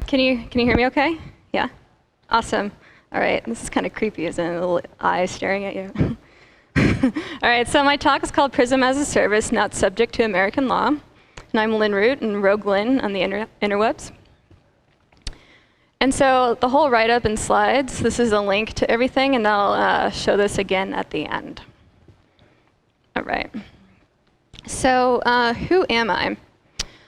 Can you hear me okay? Yeah? Awesome. All right, this is kind of creepy, isn't it? A little eye staring at you. All right, so my talk is called PRISM-AS-A-SERVICE, Not Subject to American Law. And I'm Lynn Root and Rogue Lynn on the interwebs. And so the whole write-up and slides, this is a link to everything, and I'll show this again at the end. All right. So who am I?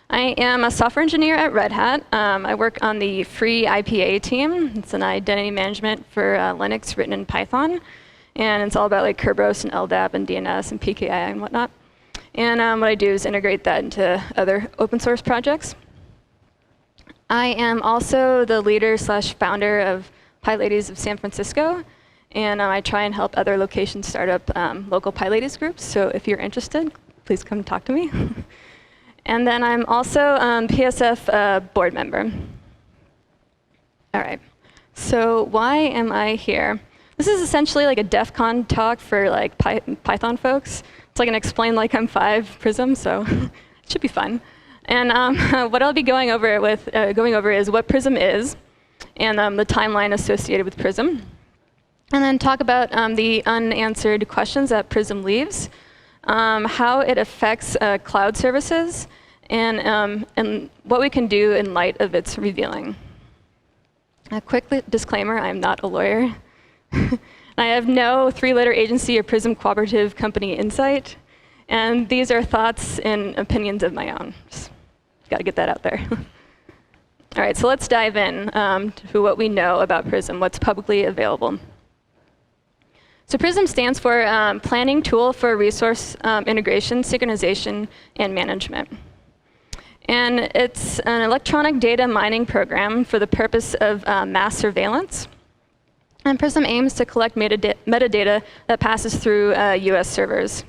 I am a software engineer at Red Hat. I work on the free IPA team. It's an identity management for Linux written in Python. And it's all about like Kerberos and LDAP and DNS and PKI and whatnot. And what I do is integrate that into other open source projects. I am also the leader/founder of PyLadies of San Francisco. And I try and help other locations start up local PyLadies groups. So if you're interested, please come talk to me. And then I'm also PSF board member. All right, so why am I here? This is essentially like a DEF CON talk for like Python folks. It's like an explain like I'm 5 Prism, so it should be fun. And what I'll be going over is what Prism is, and the timeline associated with Prism. And then talk about the unanswered questions that Prism leaves, how it affects cloud services, and what we can do in light of its revealing. A quick disclaimer, I'm not a lawyer. I have no 3-letter agency or Prism cooperative company insight, and these are thoughts and opinions of my own. Just got to get that out there. All right, so let's dive in to what we know about Prism, what's publicly available. So PRISM stands for Planning Tool for Resource Integration, Synchronization, and Management. And it's an electronic data mining program for the purpose of mass surveillance. And PRISM aims to collect metadata that passes through US servers.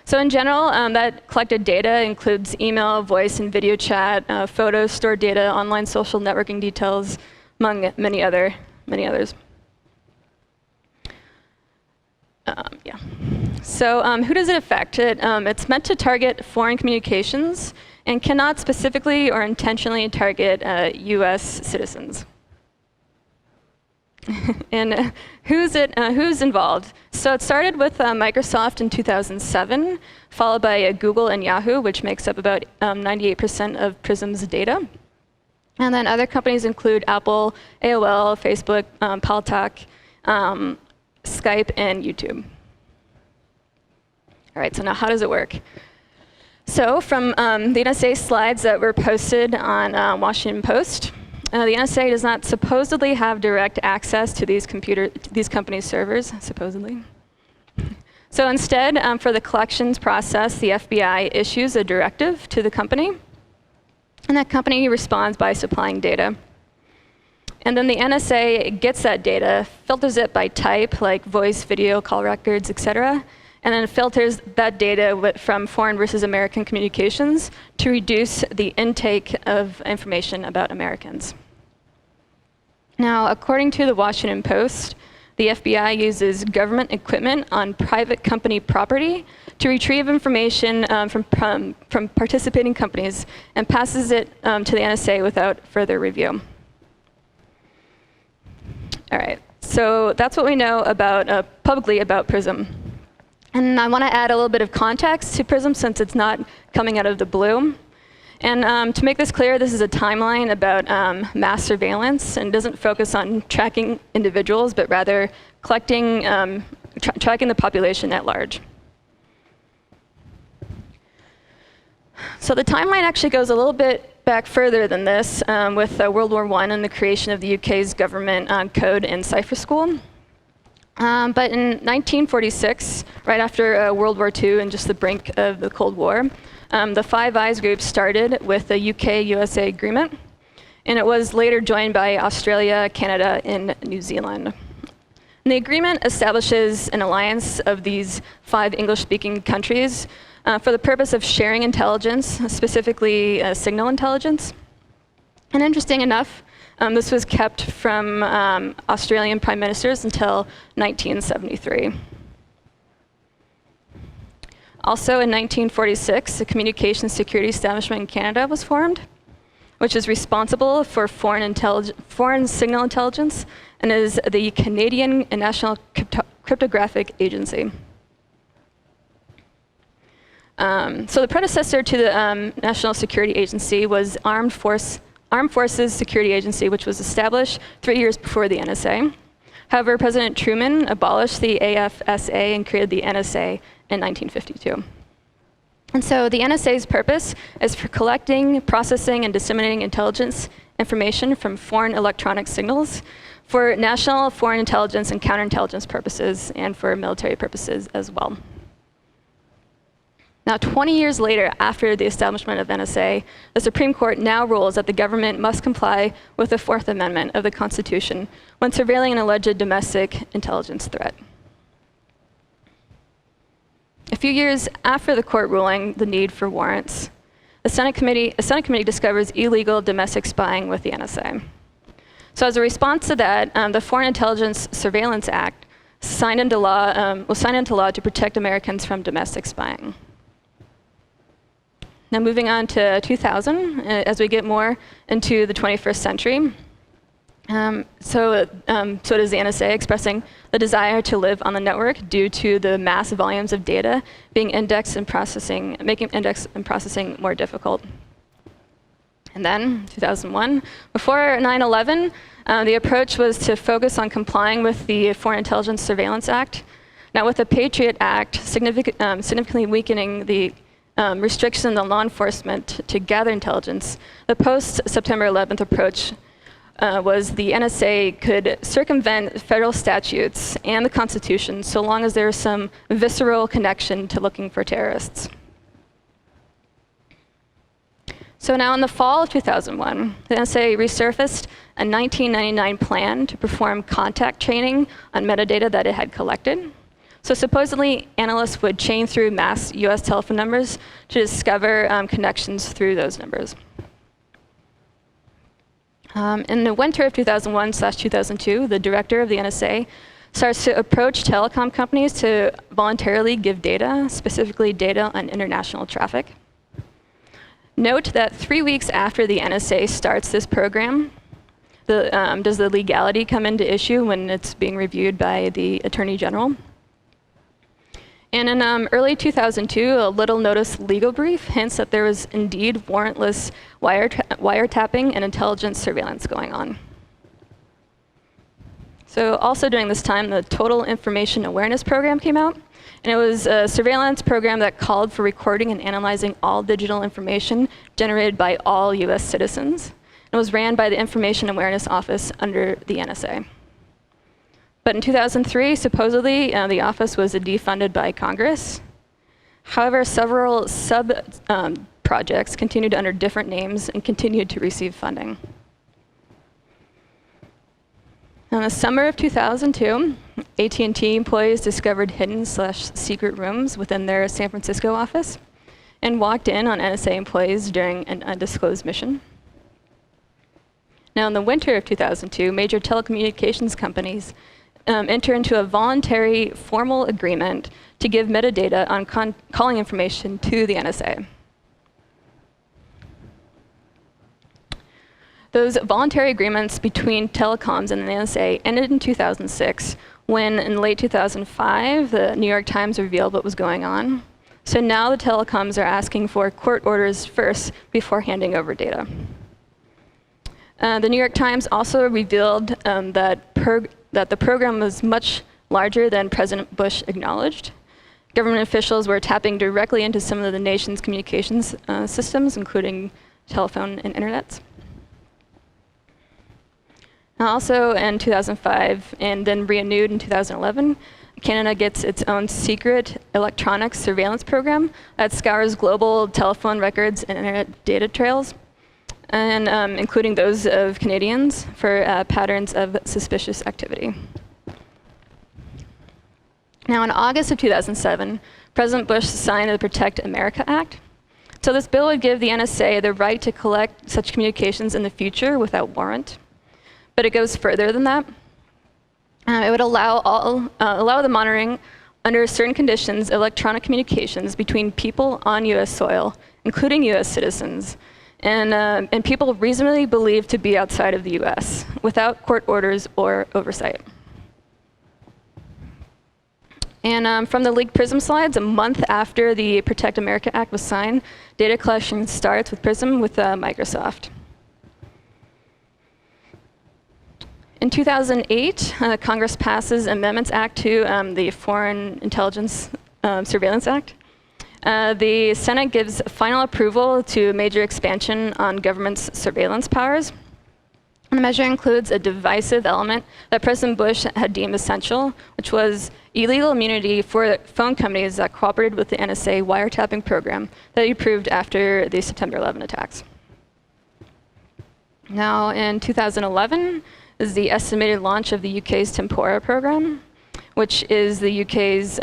So in general, that collected data includes email, voice, and video chat, photos, stored data, online social networking details, among many others. Yeah. So who does it affect? It's meant to target foreign communications and cannot specifically or intentionally target US citizens. And who's involved? So it started with Microsoft in 2007, followed by Google and Yahoo, which makes up about 98% of Prism's data. And then other companies include Apple, AOL, Facebook, Paltalk, Skype, and YouTube. All right, so now how does it work? So from the NSA slides that were posted on Washington Post, the NSA does not supposedly have direct access to these companies' servers, supposedly. So instead, for the collections process, the FBI issues a directive to the company, and that company responds by supplying data. And then the NSA gets that data, filters it by type, like voice, video, call records, et cetera, and then filters that data from foreign versus American communications to reduce the intake of information about Americans. Now, according to the Washington Post, the FBI uses government equipment on private company property to retrieve information from participating companies and passes it to the NSA without further review. All right, so that's what we know about publicly about Prism. And I want to add a little bit of context to Prism since it's not coming out of the blue. And to make this clear, this is a timeline about mass surveillance and doesn't focus on tracking individuals, but rather collecting, tracking the population at large. So the timeline actually goes a little bit back further than this with World War I and the creation of the UK's government code and cipher school. But in 1946, right after World War II and just the brink of the Cold War, the Five Eyes group started with the UK-USA agreement, and it was later joined by Australia, Canada, and New Zealand. And the agreement establishes an alliance of these 5 English-speaking countries for the purpose of sharing intelligence, specifically signal intelligence. And interesting enough, this was kept from Australian prime ministers until 1973. Also in 1946, a communications security establishment in Canada was formed. which is responsible for foreign signal intelligence and is the Canadian National Cryptographic Agency. So the predecessor to the National Security Agency was Armed Forces Security Agency, which was established 3 years before the NSA. However, President Truman abolished the AFSA and created the NSA in 1952. And so the NSA's purpose is for collecting, processing, and disseminating intelligence information from foreign electronic signals for national, foreign intelligence, and counterintelligence purposes, and for military purposes as well. Now, 20 years later, after the establishment of NSA, the Supreme Court now rules that the government must comply with the Fourth Amendment of the Constitution when surveilling an alleged domestic intelligence threat. A few years after the court ruling the need for warrants, a Senate committee discovers illegal domestic spying with the NSA. So as a response to that, the Foreign Intelligence Surveillance Act was signed into law to protect Americans from domestic spying. Now moving on to 2000, as we get more into the 21st century. So does the NSA, expressing the desire to live on the network due to the massive volumes of data being indexed and processing, making index and processing more difficult. And then 2001, before 9/11, the approach was to focus on complying with the Foreign Intelligence Surveillance Act. Now with the Patriot Act significantly weakening the restriction on law enforcement to gather intelligence, the post-September 11th approach was the NSA could circumvent federal statutes and the Constitution so long as there was some visceral connection to looking for terrorists. So now in the fall of 2001, the NSA resurfaced a 1999 plan to perform contact training on metadata that it had collected. So supposedly, analysts would chain through mass US telephone numbers to discover connections through those numbers. In the winter of 2001/2002, the director of the NSA starts to approach telecom companies to voluntarily give data, specifically data on international traffic. Note that 3 weeks after the NSA starts this program, does the legality come into issue when it's being reviewed by the Attorney General. And in early 2002, a little notice legal brief hints that there was indeed warrantless wiretapping and intelligence surveillance going on. So also during this time, the Total Information Awareness Program came out. And it was a surveillance program that called for recording and analyzing all digital information generated by all US citizens. It was ran by the Information Awareness Office under the NSA. But in 2003, supposedly, the office was defunded by Congress. However, several sub-projects continued under different names and continued to receive funding. In the summer of 2002, AT&T employees discovered hidden/secret rooms within their San Francisco office and walked in on NSA employees during an undisclosed mission. Now, in the winter of 2002, major telecommunications companies enter into a voluntary formal agreement to give metadata on calling information to the NSA. Those voluntary agreements between telecoms and the NSA ended in 2006, when in late 2005, the New York Times revealed what was going on. So now the telecoms are asking for court orders first before handing over data. The New York Times also revealed that the program was much larger than President Bush acknowledged. Government officials were tapping directly into some of the nation's communications systems, including telephone and internet. Also in 2005, and then renewed in 2011, Canada gets its own secret electronic surveillance program that scours global telephone records and internet data trails, and including those of Canadians for patterns of suspicious activity. Now in August of 2007, President Bush signed the Protect America Act. So this bill would give the NSA the right to collect such communications in the future without warrant. But it goes further than that. It would allow the monitoring under certain conditions electronic communications between people on US soil, including US citizens, and people reasonably believed to be outside of the US without court orders or oversight. And from the leaked PRISM slides, a month after the Protect America Act was signed, data collection starts with PRISM with Microsoft. In 2008, Congress passes Amendments Act to the Foreign Intelligence Surveillance Act. The Senate gives final approval to a major expansion on government's surveillance powers. The measure includes a divisive element that President Bush had deemed essential, which was illegal immunity for phone companies that cooperated with the NSA wiretapping program that he approved after the September 11 attacks. Now, in 2011, is the estimated launch of the UK's Tempora program, which is the UK's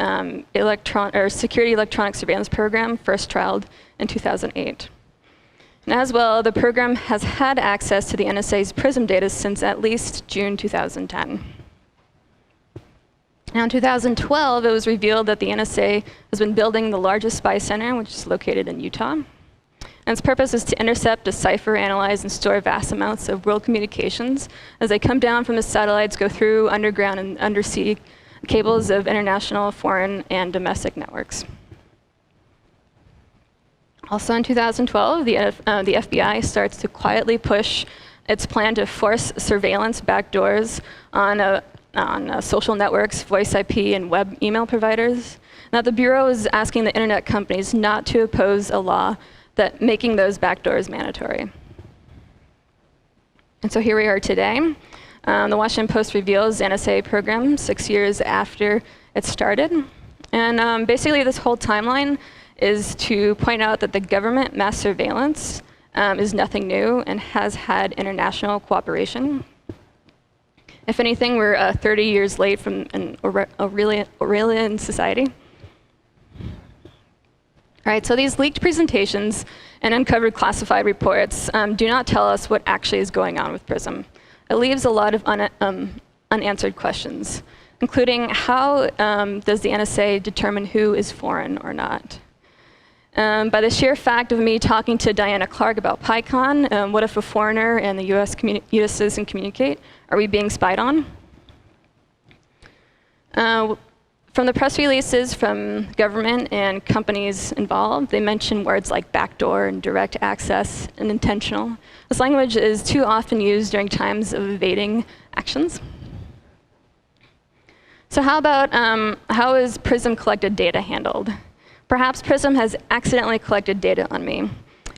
security electronic surveillance program, first trialed in 2008. And as well, the program has had access to the NSA's PRISM data since at least June 2010. Now, in 2012, it was revealed that the NSA has been building the largest spy center, which is located in Utah. And its purpose is to intercept, decipher, analyze, and store vast amounts of world communications as they come down from the satellites, go through underground and undersea cables of international, foreign, and domestic networks. Also in 2012, the FBI starts to quietly push its plan to force surveillance backdoors on social networks, voice IP, and web email providers. Now, the Bureau is asking the internet companies not to oppose a law that making those backdoors mandatory. And so here we are today. The Washington Post reveals the NSA program 6 years after it started. And basically this whole timeline is to point out that the government mass surveillance is nothing new and has had international cooperation. If anything, we're 30 years late from an Aurelian society. All right, so these leaked presentations and uncovered classified reports do not tell us what actually is going on with PRISM. It leaves a lot of unanswered questions, including how does the NSA determine who is foreign or not? By the sheer fact of me talking to Diana Clark about PyCon, what if a foreigner and the US citizen communicate? Are we being spied on? From the press releases from government and companies involved, they mention words like backdoor and direct access and intentional. This language is too often used during times of evading actions. So how about how is PRISM collected data handled? Perhaps PRISM has accidentally collected data on me.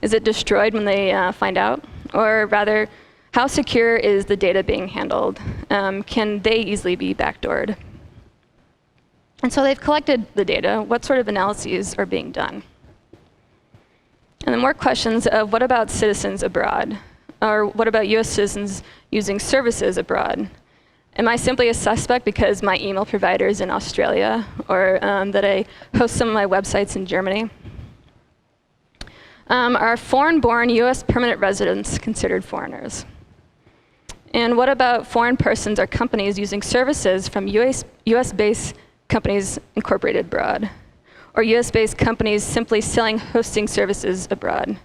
Is it destroyed when they find out? Or rather, how secure is the data being handled? Can they easily be backdoored? And so they've collected the data. What sort of analyses are being done? And then more questions of what about citizens abroad? Or what about US citizens using services abroad? Am I simply a suspect because my email provider is in Australia, or that I host some of my websites in Germany? Are foreign-born US permanent residents considered foreigners? And what about foreign persons or companies using services from US-based companies incorporated abroad, or US-based companies simply selling hosting services abroad?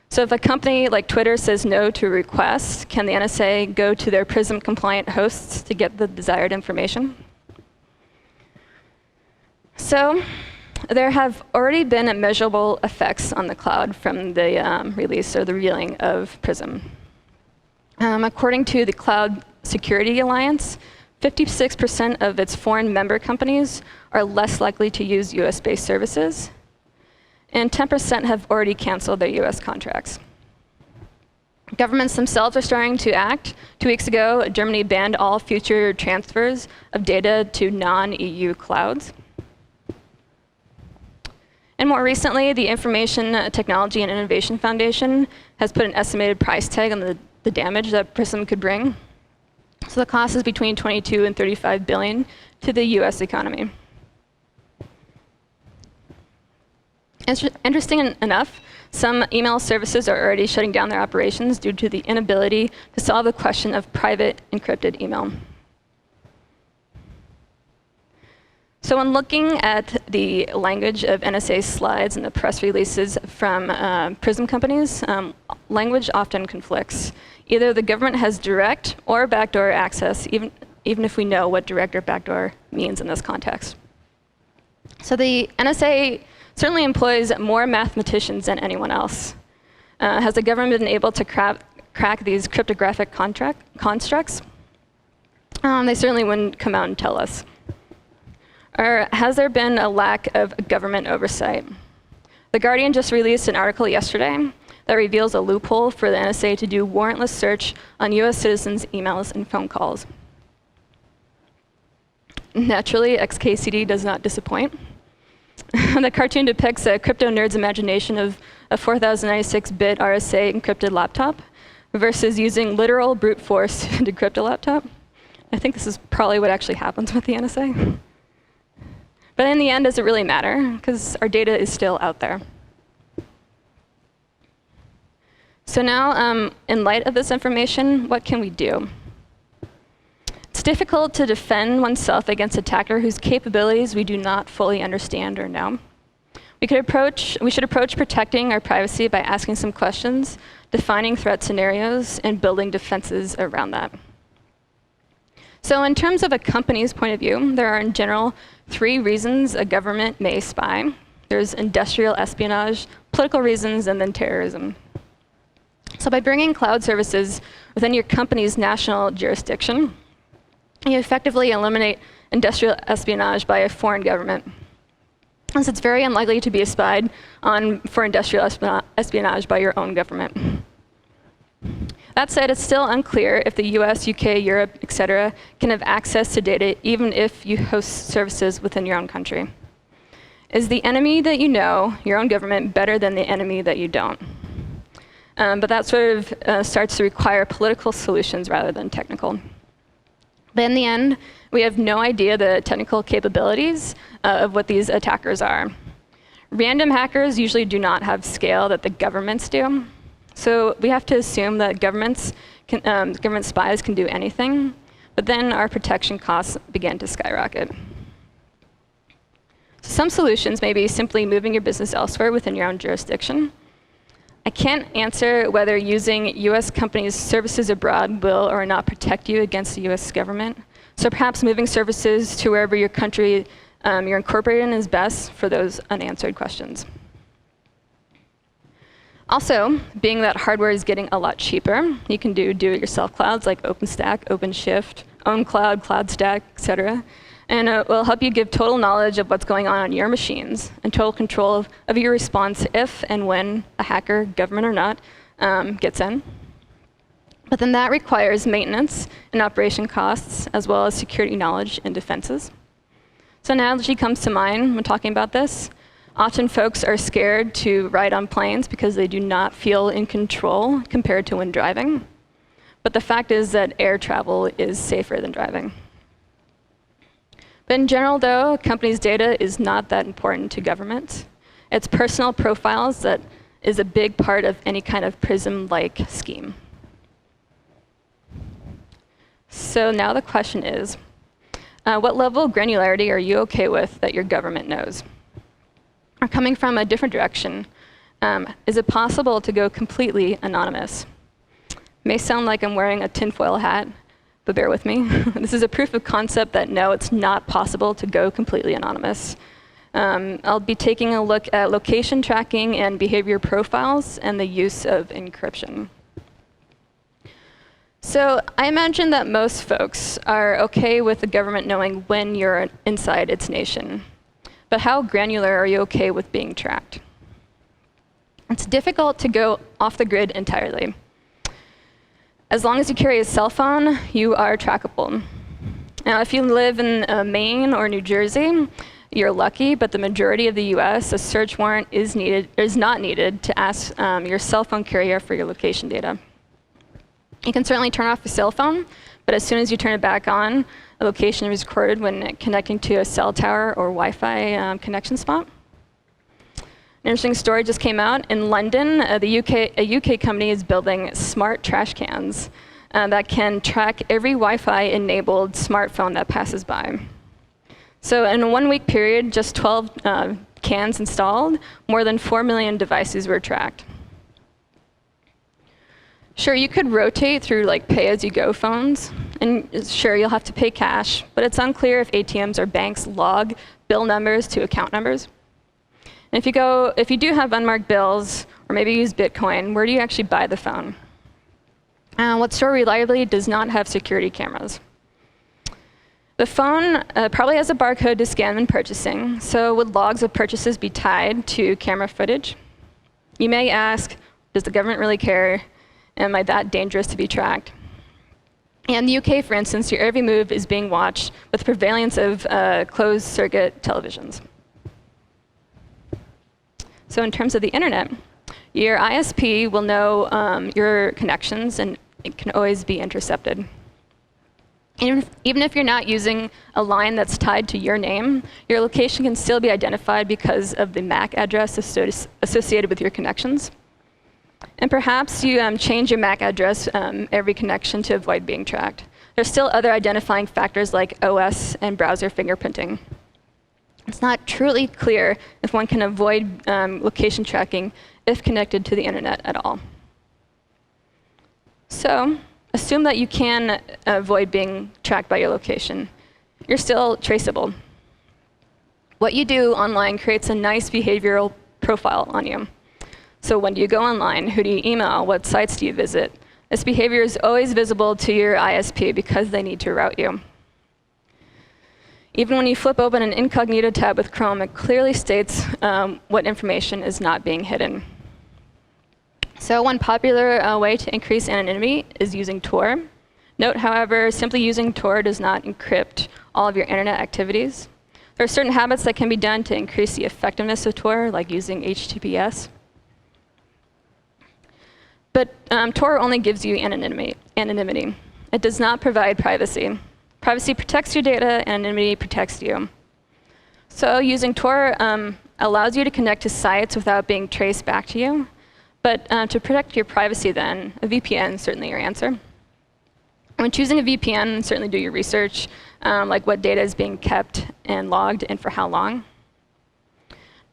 So if a company like Twitter says no to a request, can the NSA go to their PRISM-compliant hosts to get the desired information? So there have already been immeasurable effects on the cloud from the release or the revealing of PRISM. According to the Cloud Security Alliance, 56% of its foreign member companies are less likely to use US-based services, and 10% have already canceled their US contracts. Governments themselves are starting to act. 2 weeks ago, Germany banned all future transfers of data to non-EU clouds. And more recently, the Information Technology and Innovation Foundation has put an estimated price tag on the damage that PRISM could bring. So the cost is between 22 and 35 billion to the US economy. Interesting enough, some email services are already shutting down their operations due to the inability to solve the question of private encrypted email. So when looking at the language of NSA slides and the press releases from PRISM companies, language often conflicts. Either the government has direct or backdoor access, even if we know what direct or backdoor means in this context. So the NSA certainly employs more mathematicians than anyone else. Has the government been able to crack these cryptographic constructs? They certainly wouldn't come out and tell us. Or has there been a lack of government oversight? The Guardian just released an article yesterday that reveals a loophole for the NSA to do warrantless search on US citizens' emails and phone calls. Naturally, XKCD does not disappoint. The cartoon depicts a crypto nerd's imagination of a 4096-bit RSA encrypted laptop versus using literal brute force to decrypt a laptop. I think this is probably what actually happens with the NSA. But in the end, does it really matter? Because our data is still out there. So now, in light of this information, what can we do? It's difficult to defend oneself against an attacker whose capabilities we do not fully understand or know. We should approach protecting our privacy by asking some questions, defining threat scenarios, and building defenses around that. So in terms of a company's point of view, there are in general 3 reasons a government may spy. There's industrial espionage, political reasons, and then terrorism. So by bringing cloud services within your company's national jurisdiction, you effectively eliminate industrial espionage by a foreign government, as it's very unlikely to be spied on for industrial espionage by your own government. That said, it's still unclear if the US, UK, Europe, etc. can have access to data even if you host services within your own country. Is the enemy that you know, your own government, better than the enemy that you don't? But that sort of starts to require political solutions rather than technical. But in the end, we have no idea the technical capabilities of what these attackers are. Random hackers usually do not have scale that the governments do. So we have to assume that government spies can do anything, but then our protection costs begin to skyrocket. So some solutions may be simply moving your business elsewhere within your own jurisdiction. I can't answer whether using US companies' services abroad will or not protect you against the US government. So perhaps moving services to wherever your country you're incorporated in is best for those unanswered questions. Also, being that hardware is getting a lot cheaper, you can do it-yourself clouds like OpenStack, OpenShift, OwnCloud, CloudStack, etc. And it will help you give total knowledge of what's going on your machines and total control of your response if and when a hacker, government or not, gets in. But then that requires maintenance and operation costs, as well as security knowledge and defenses. So an analogy comes to mind when talking about this. Often folks are scared to ride on planes because they do not feel in control compared to when driving. But the fact is that air travel is safer than driving. But in general, though, a company's data is not that important to government. It's personal profiles that is a big part of any kind of PRISM-like scheme. So now the question is, what level of granularity are you okay with that your government knows? Or coming from a different direction, is it possible to go completely anonymous? May sound like I'm wearing a tinfoil hat, but bear with me. This is a proof of concept that no, it's not possible to go completely anonymous. I'll be taking a look at location tracking and behavior profiles and the use of encryption. So I imagine that most folks are okay with the government knowing when you're inside its nation. But how granular are you okay with being tracked? It's difficult to go off the grid entirely. As long as you carry a cell phone, you are trackable. Now, if you live in Maine or New Jersey, you're lucky, but the majority of the US, a search warrant is not needed to ask your cell phone carrier for your location data. You can certainly turn off your cell phone, but as soon as you turn it back on, a location is recorded when connecting to a cell tower or Wi-Fi connection spot. An interesting story just came out. In London, a UK company is building smart trash cans that can track every Wi-Fi-enabled smartphone that passes by. So in a 1-week period, just 12 cans installed, more than 4 million devices were tracked. Sure, you could rotate through like pay-as-you-go phones, and sure, you'll have to pay cash, but it's unclear if ATMs or banks log bill numbers to account numbers. And if you do have unmarked bills, or maybe use Bitcoin, where do you actually buy the phone? What store reliably does not have security cameras? The phone probably has a barcode to scan when purchasing, so would logs of purchases be tied to camera footage? You may ask, does the government really care? Am I that dangerous to be tracked? In the UK, for instance, your every move is being watched with the prevalence of closed-circuit televisions. So in terms of the internet, your ISP will know your connections, and it can always be intercepted. Even if you're not using a line that's tied to your name, your location can still be identified because of the MAC address associated with your connections. And perhaps you change your MAC address every connection to avoid being tracked. There's still other identifying factors like OS and browser fingerprinting. It's not truly clear if one can avoid location tracking if connected to the internet at all. So assume that you can avoid being tracked by your location. You're still traceable. What you do online creates a nice behavioral profile on you. So when do you go online? Who do you email? What sites do you visit? This behavior is always visible to your ISP because they need to route you. Even when you flip open an incognito tab with Chrome, it clearly states what information is not being hidden. So one popular way to increase anonymity is using Tor. Note, however, simply using Tor does not encrypt all of your internet activities. There are certain habits that can be done to increase the effectiveness of Tor, like using HTTPS. But Tor only gives you anonymity. It does not provide privacy. Privacy protects your data, anonymity protects you. So using Tor allows you to connect to sites without being traced back to you. But to protect your privacy then, a VPN is certainly your answer. When choosing a VPN, certainly do your research, like what data is being kept and logged and for how long.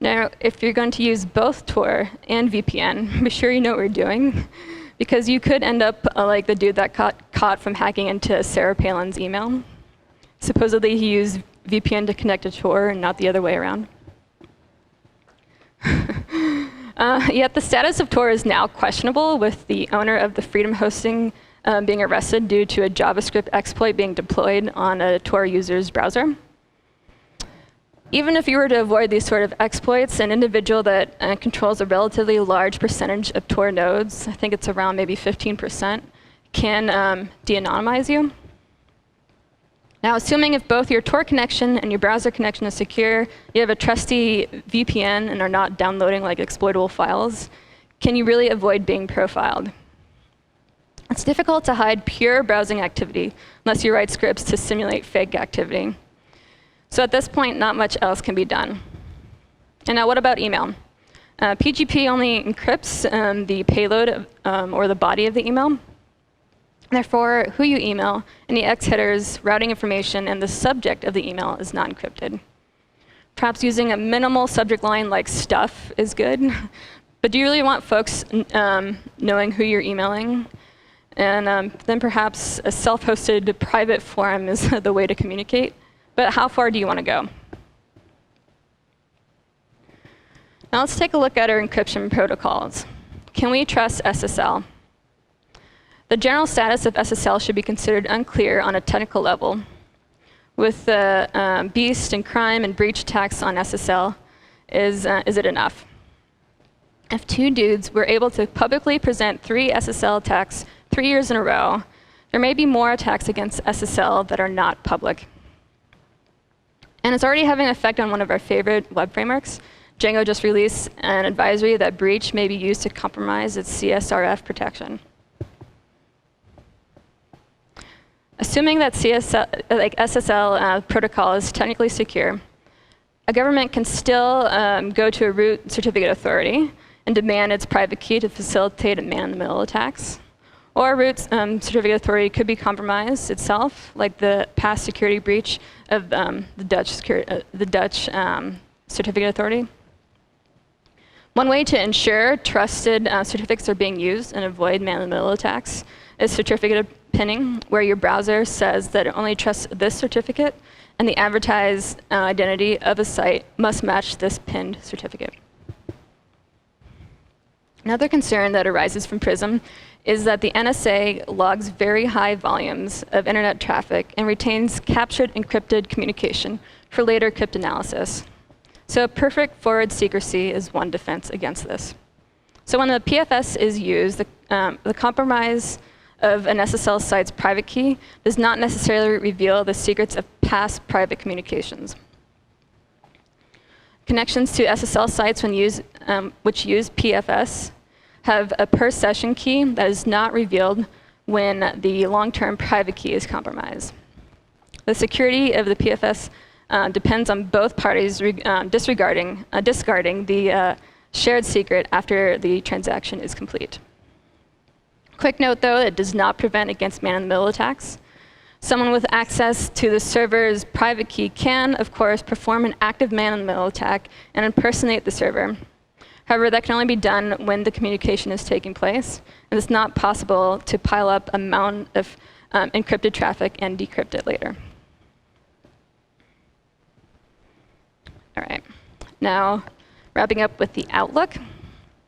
Now, if you're going to use both Tor and VPN, be sure you know what you're doing, because you could end up like the dude that caught from hacking into Sarah Palin's email. Supposedly, he used VPN to connect to Tor and not the other way around. Yet the status of Tor is now questionable, with the owner of the Freedom Hosting being arrested due to a JavaScript exploit being deployed on a Tor user's browser. Even if you were to avoid these sort of exploits, an individual that controls a relatively large percentage of Tor nodes, I think it's around maybe 15%, can de-anonymize you. Now, assuming if both your Tor connection and your browser connection is secure, you have a trusty VPN and are not downloading like exploitable files, can you really avoid being profiled? It's difficult to hide pure browsing activity unless you write scripts to simulate fake activity. So at this point, not much else can be done. And now what about email? PGP only encrypts the payload or the body of the email. Therefore, who you email, any X headers, routing information, and the subject of the email is not encrypted. Perhaps using a minimal subject line like stuff is good, but do you really want folks knowing who you're emailing? And then perhaps a self-hosted private forum is the way to communicate. But how far do you want to go? Now let's take a look at our encryption protocols. Can we trust SSL? The general status of SSL should be considered unclear on a technical level. With the beast and crime and breach attacks on SSL, is it enough? If two dudes were able to publicly present 3 SSL attacks 3 years in a row, there may be more attacks against SSL that are not public. And it's already having an effect on one of our favorite web frameworks. Django just released an advisory that breach may be used to compromise its CSRF protection. Assuming that SSL protocol is technically secure, a government can still go to a root certificate authority and demand its private key to facilitate man-in-the-middle attacks. Or a root certificate authority could be compromised itself, like the past security breach of the Dutch certificate authority. One way to ensure trusted certificates are being used and avoid man-in-the-middle attacks is certificate pinning, where your browser says that it only trusts this certificate, and the advertised identity of a site must match this pinned certificate. Another concern that arises from PRISM is that the NSA logs very high volumes of internet traffic and retains captured encrypted communication for later cryptanalysis. So perfect forward secrecy is one defense against this. So when the PFS is used, the compromise of an SSL site's private key does not necessarily reveal the secrets of past private communications. Connections to SSL sites which use PFS have a per session key that is not revealed when the long-term private key is compromised. The security of the PFS depends on both parties discarding the shared secret after the transaction is complete. Quick note though, it does not prevent against man-in-the-middle attacks. Someone with access to the server's private key can, of course, perform an active man-in-the-middle attack and impersonate the server. However, that can only be done when the communication is taking place, and it's not possible to pile up a mountain of encrypted traffic and decrypt it later. All right, now wrapping up with the outlook,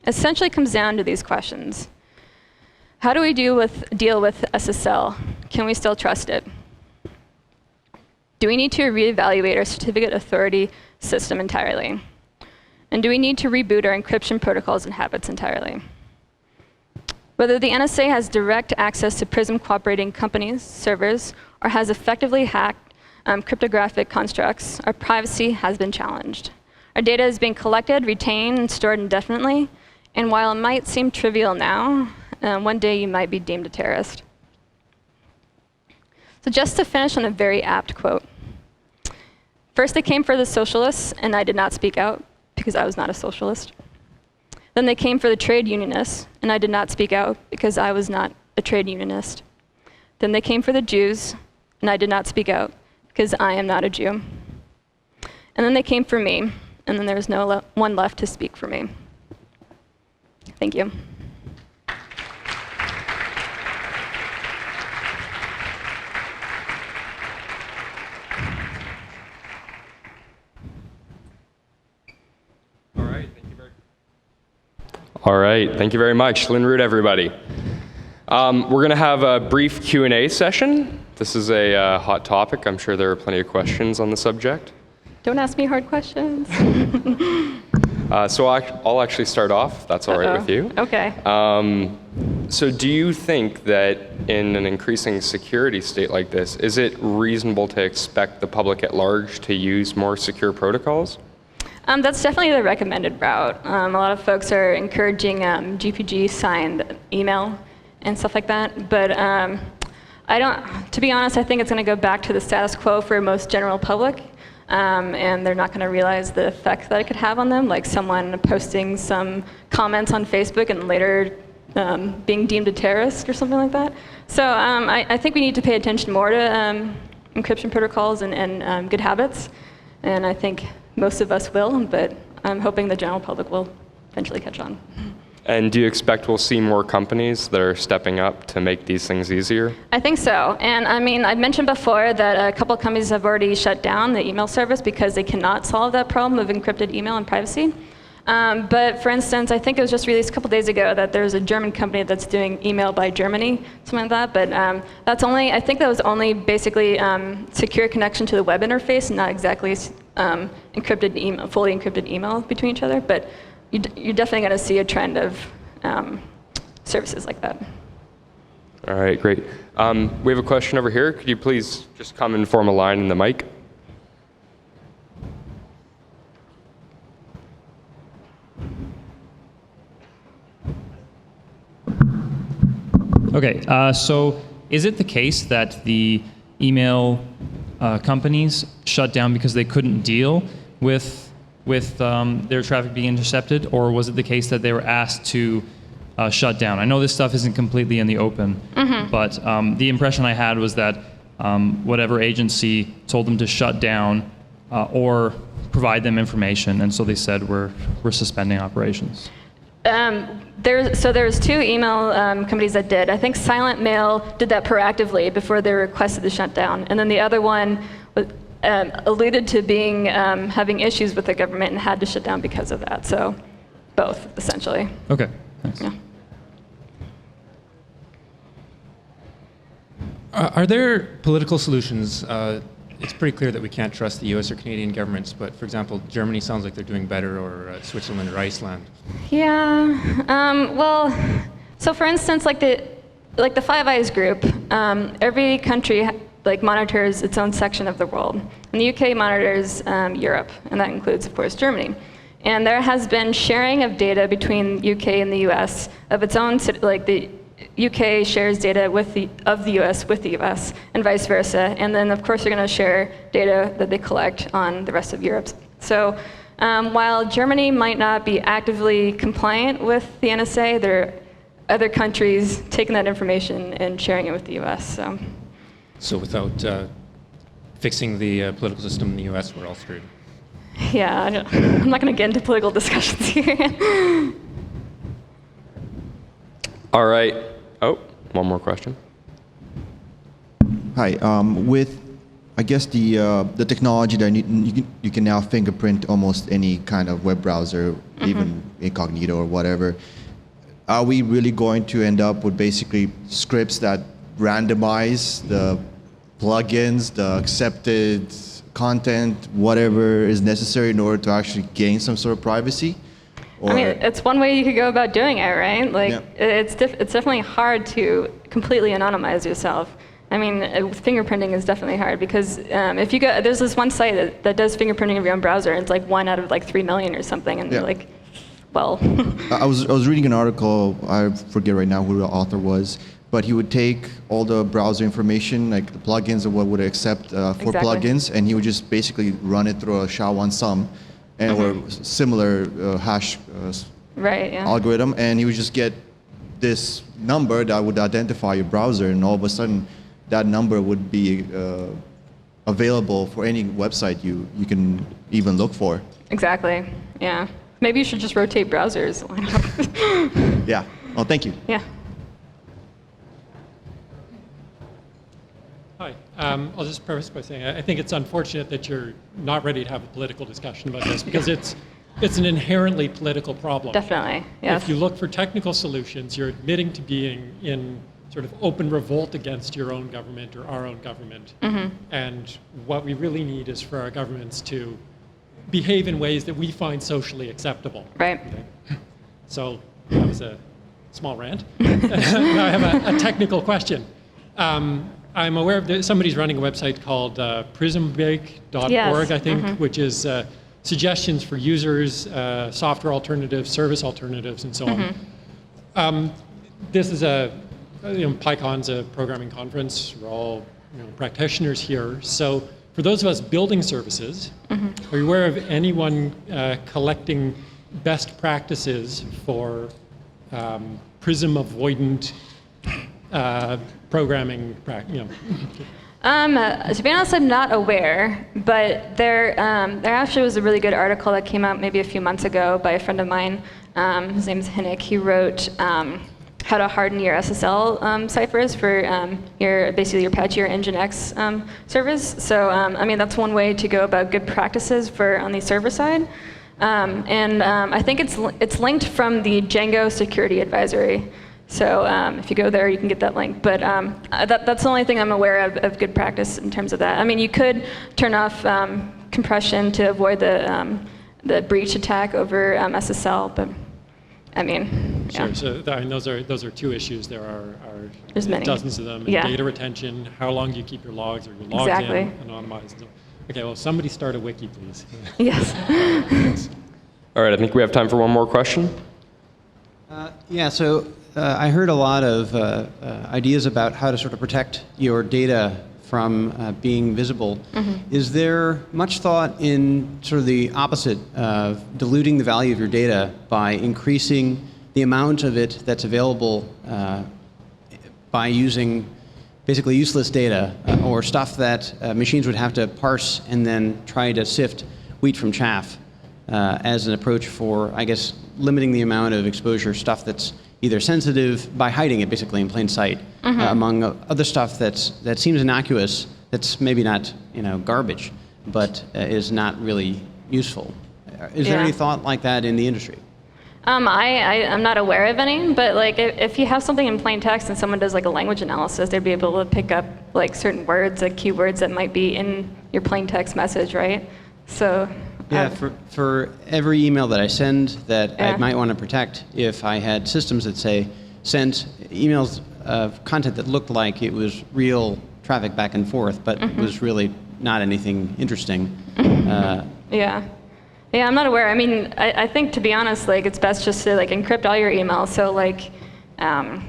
essentially comes down to these questions. How do we deal with SSL? Can we still trust it? Do we need to reevaluate our certificate authority system entirely? And do we need to reboot our encryption protocols and habits entirely? Whether the NSA has direct access to PRISM cooperating companies' servers or has effectively hacked cryptographic constructs, our privacy has been challenged. Our data is being collected, retained, and stored indefinitely, and while it might seem trivial now, one day you might be deemed a terrorist. So just to finish on a very apt quote. First they came for the socialists, and I did not speak out because I was not a socialist. Then they came for the trade unionists, and I did not speak out because I was not a trade unionist. Then they came for the Jews, and I did not speak out because I am not a Jew. And then they came for me, and then there was no one left to speak for me. Thank you. All right, thank you very much. Lynn Root, everybody. We're going to have a brief Q&A session. This is a hot topic. I'm sure there are plenty of questions on the subject. Don't ask me hard questions. So I'll actually start off, if that's all right with you. Okay. So do you think that in an increasing security state like this, is it reasonable to expect the public at large to use more secure protocols? That's definitely the recommended route. A lot of folks are encouraging GPG-signed email and stuff like that, but to be honest, I think it's going to go back to the status quo for most general public, and they're not going to realize the effect that it could have on them, like someone posting some comments on Facebook and later being deemed a terrorist or something like that. So I think we need to pay attention more to encryption protocols and good habits, and I think most of us will, but I'm hoping the general public will eventually catch on. And do you expect we'll see more companies that are stepping up to make these things easier? I think so. And I mean, I mentioned before that a couple of companies have already shut down the email service because they cannot solve that problem of encrypted email and privacy. But for instance, I think it was just released a couple days ago that there's a German company that's doing email by Germany, something like that. But that's only, I think that was only basically secure connection to the web interface, not exactly encrypted email, fully encrypted email between each other. But you're definitely going to see a trend of services like that. All right, great. We have a question over here. Could you please just come and form a line in the mic? Okay, so is it the case that the email companies shut down because they couldn't deal with their traffic being intercepted, or was it the case that they were asked to shut down? I know this stuff isn't completely in the open, but the impression I had was that whatever agency told them to shut down or provide them information, and so they said we're suspending operations? There's two email companies that did. I think Silent Mail did that proactively before they requested the shutdown, and then the other one alluded to being having issues with the government and had to shut down because of that. So both, essentially. Okay, thanks. Yeah. Are there political solutions? It's pretty clear that we can't trust the U.S. or Canadian governments, but for example, Germany sounds like they're doing better, or Switzerland or Iceland. Yeah. Well, so for instance, like the Five Eyes group, every country monitors its own section of the world, and the UK monitors Europe, and that includes, of course, Germany. And there has been sharing of data between UK and the US of its own, like the UK shares data of the US with the US, and vice versa. And then, of course, they're going to share data that they collect on the rest of Europe. So while Germany might not be actively compliant with the NSA, there are other countries taking that information and sharing it with the US. So without fixing the political system in the U.S., we're all screwed. Yeah, I'm not going to get into political discussions here. All right. Oh, one more question. Hi. With, I guess, the technology that you can now fingerprint almost any kind of web browser, even incognito or whatever, are we really going to end up with basically scripts that randomize the plugins, the accepted content, whatever is necessary in order to actually gain some sort of privacy? Or, I mean, it's one way you could go about doing it, right? Like, yeah. it's definitely hard to completely anonymize yourself. I mean, fingerprinting is definitely hard because if you go, there's this one site that does fingerprinting of your own browser, and it's like 1 out of like 3 million or something, and Yeah. you're like, well. I was reading an article, I forget right now who the author was, but he would take all the browser information, like the plugins and what would it accept for Exactly. plugins, and he would just basically run it through a SHA-1-SUM and or similar hash Right, yeah. algorithm, and he would just get this number that would identify your browser, and all of a sudden that number would be available for any website you can even look for. Exactly, yeah. Maybe you should just rotate browsers. Yeah. Oh, thank you. Yeah. Hi. I'll just preface by saying I think it's unfortunate that you're not ready to have a political discussion about this because it's an inherently political problem. Definitely, yes. If you look for technical solutions, you're admitting to being in sort of open revolt against your own government or our own government. And what we really need is for our governments to behave in ways that we find socially acceptable. Right. Okay? So that was a small rant. Now I have a technical question. I'm aware of somebody's running a website called PRISM-AS-A-SERVICE, Yes. I think, which is suggestions for users, software alternatives, service alternatives, and so on. This is PyCon's a programming conference. We're all practitioners here. So for those of us building services, are you aware of anyone collecting best practices for PRISM avoidant programming? To be honest, I'm not aware, but there actually was a really good article that came out maybe a few months ago by a friend of mine. His name is Hinnick. He wrote how to harden your SSL ciphers for basically your Apache or Nginx service. So I mean, that's one way to go about good practices for on the server side. And I think it's linked from the Django security advisory. So if you go there, you can get that link. But that's the only thing I'm aware of good practice in terms of that. I mean, you could turn off compression to avoid the breach attack over SSL, but I mean, yeah. Sure. So those are two issues. There are There's many. dozens of them. And Yeah. Data retention. How long do you keep your logs? Are your logs Exactly. in, anonymized? Okay. Well, somebody start a wiki, please. Yes. All right, I think we have time for one more question. Yeah, so I heard a lot of ideas about how to sort of protect your data from being visible. Is there much thought in sort of the opposite of diluting the value of your data by increasing the amount of it that's available by using basically useless data or stuff that machines would have to parse and then try to sift wheat from chaff as an approach for, I guess, limiting the amount of exposure stuff that's either sensitive by hiding it basically in plain sight, among other stuff that seems innocuous, that's maybe not garbage, but is not really useful. Is there any thought like that in the industry? I'm not aware of any, but like if you have something in plain text and someone does like a language analysis, they'd be able to pick up like certain words, like keywords that might be in your plain text message, right? So. Yeah, for every email that I send that I might want to protect, if I had systems that say sent emails of content that looked like it was real traffic back and forth, but was really not anything interesting. Yeah, I'm not aware. I mean, I think to be honest, like it's best just to like encrypt all your emails. So like I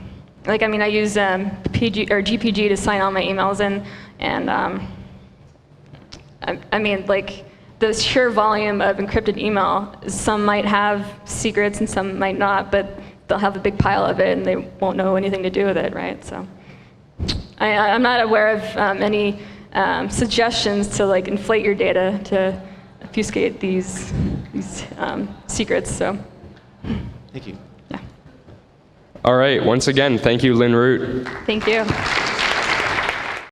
mean, I use PG or GPG to sign all my emails and I mean like. The sheer volume of encrypted email, some might have secrets and some might not, but they'll have a big pile of it and they won't know anything to do with it, right? So I'm not aware of any suggestions to like inflate your data to obfuscate these secrets, so. Thank you. Yeah. All right, once again, thank you, Lynn Root. Thank you.